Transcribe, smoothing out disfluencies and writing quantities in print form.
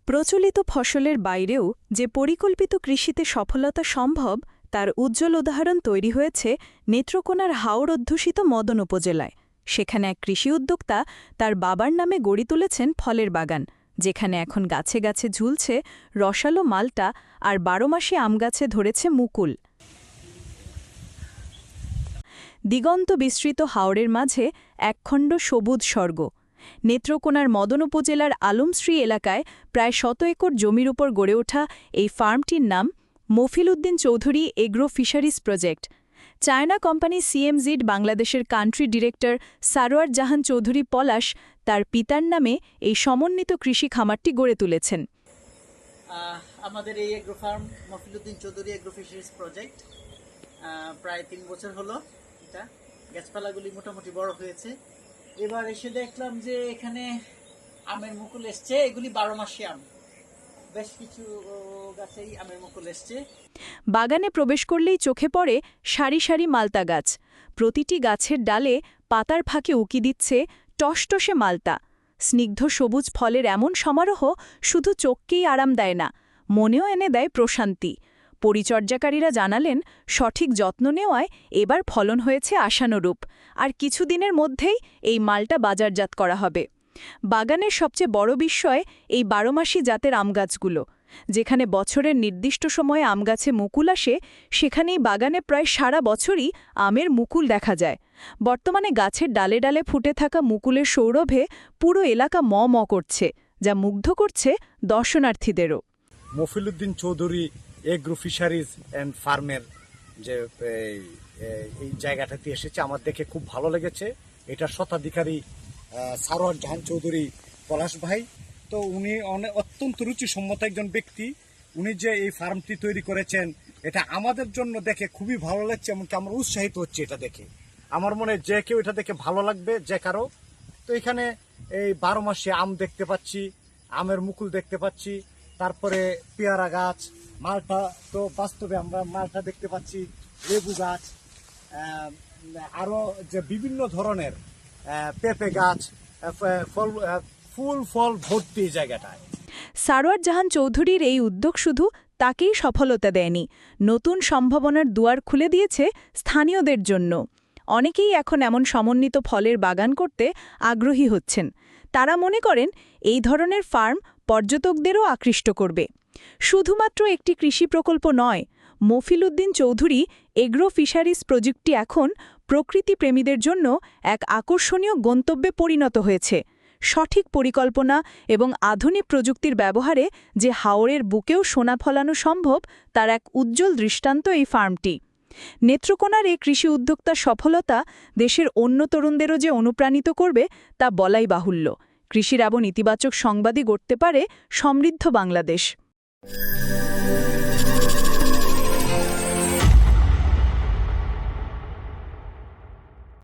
প্রচলিত ফসলের বাইরেও যে পরিকল্পিত কৃষিতে সফলতা সম্ভব তার উজ্জ্বল উদাহরণ তৈরি হয়েছে নেত্রকোনার হাওড় অধ্যুষিত মদন উপজেলায়। সেখানে এক কৃষি উদ্যোক্তা তার বাবার নামে গড়ে তুলেছেন ফলের বাগান, যেখানে এখন গাছে গাছে ঝুলছে রসালো মালটা আর ১২ মাসে আম গাছে ধরেছে মুকুল। দিগন্ত বিস্তৃত হাওড়ের মাঝে একখণ্ড সবুজ স্বর্গ। নেত্রকোনার মদন উপজেলার আলমশ্রী এলাকায় প্রায় ১০০ একর জমির উপর গড়ে ওঠা এই ফার্মটির নাম Mofil Uddin Chowdhury agro fisheries project. China company সিএমজিড বাংলাদেশের কান্ট্রি ডিরেক্টর সারোয়ার জাহান চৌধুরী পলাশ তার পিতার নামে এই সমন্বিত কৃষি খামারটি গড়ে তুলেছেন। আমাদের এই agro farm Mofil Uddin Chowdhury agro fisheries project প্রায় ৩ বছর হলো। এটা গাছপালাগুলি মোটামুটি বড় হয়েছে। এবার এসে দেখলাম যে এখানে আমের মুকুল এসছে। এগুলি ১২ মাসি আম, বেশ কিছু গাছেই আমের মুকুল এসছে। বাগানে প্রবেশ করলেই চোখে পড়ে সারি সারি মালতা গাছ। প্রতিটি গাছের ডালে পাতার ফাঁকে উকি দিচ্ছে টসটসে মালতা। স্নিগ্ধ সবুজ ফলের এমন সমারোহ শুধু চোখকেই আরাম দেয় না, মনেও এনে দেয় প্রশান্তি। পরিচর্যাকারীরা জানালেন, সঠিক যত্ন নেওয়ায় এবার ফলন হয়েছে আশানুরূপ, আর কিছুদিনের মধ্যেই এই মালটা বাজারজাত করা হবে। বাগানের সবচেয়ে বড় বিস্ময় এই ১২ মাসি জাতের আমগাছগুলো। যেখানে বছরের নির্দিষ্ট সময়ে আমগাছে মুকুল আসে, সেখানেই বাগানে প্রায় সারা বছরই আমের মুকুল দেখা যায়। বর্তমানে গাছের ডালে ডালে ফুটে থাকা মুকুলের সৌরভে পুরো এলাকা ম ম করছে, যা মুগ্ধ করছে দর্শনার্থীদেরও। Mofil Uddin Chowdhury agro fisheries and ফার্মের যে এই জায়গাটাতে এসেছে, আমার দেখে খুব ভালো লেগেছে। এটা স্বত্বাধিকারী সারোয়ার জাহান চৌধুরী পলাশ ভাই। তো উনি অত্যন্ত রুচিসম্মত একজন ব্যক্তি। উনি যে এই ফার্মটি তৈরি করেছেন, এটা আমাদের জন্য দেখে খুবই ভালো লাগছে, এমনকি আমরা উৎসাহিত হচ্ছে এটা দেখে। আমার মনে যে কেউ এটা দেখে ভালো লাগবে, যে কারো। তো এখানে এই ১২ মাসে আম দেখতে পাচ্ছি, আমের মুকুল দেখতে পাচ্ছি, তারপরে পেয়ারা গাছ, মালটা, তো বাস্তবে আমরা মালটা দেখতে পাচ্ছি, লেবু গাছ, আরও যে বিভিন্ন ধরনের পেঁপে গাছ, ফুল ফল ভর্তি জায়গাটায়। সারোয়ার জাহান চৌধুরীর এই উদ্যোগ শুধু তাকেই সফলতা দেয়নি, নতুন সম্ভাবনার দুয়ার খুলে দিয়েছে স্থানীয়দের জন্য। অনেকেই এখন এমন সমন্বিত ফলের বাগান করতে আগ্রহী হচ্ছেন। তারা মনে করেন এই ধরনের ফার্ম পর্যটকদেরও আকৃষ্ট করবে। শুধুমাত্র একটি কৃষি প্রকল্প নয়, মফিল উদ্দিন চৌধুরী এগ্রো ফিশারিজ প্রজেক্টটি এখন প্রকৃতিপ্রেমীদের জন্য এক আকর্ষণীয় গন্তব্যে পরিণত হয়েছে। সঠিক পরিকল্পনা এবং আধুনিক প্রযুক্তির ব্যবহারে যে হাওড়ের বুকেও সোনা ফলানো সম্ভব, তার এক উজ্জ্বল দৃষ্টান্ত এই ফার্মটি। নেত্রকোনার এই কৃষি উদ্যোক্তার সফলতা দেশের অন্য তরুণদেরও যে অনুপ্রাণিত করবে তা বলাই বাহুল্য। কৃষির এমন ইতিবাচক সংবাদই গড়তে পারে সমৃদ্ধ বাংলাদেশ।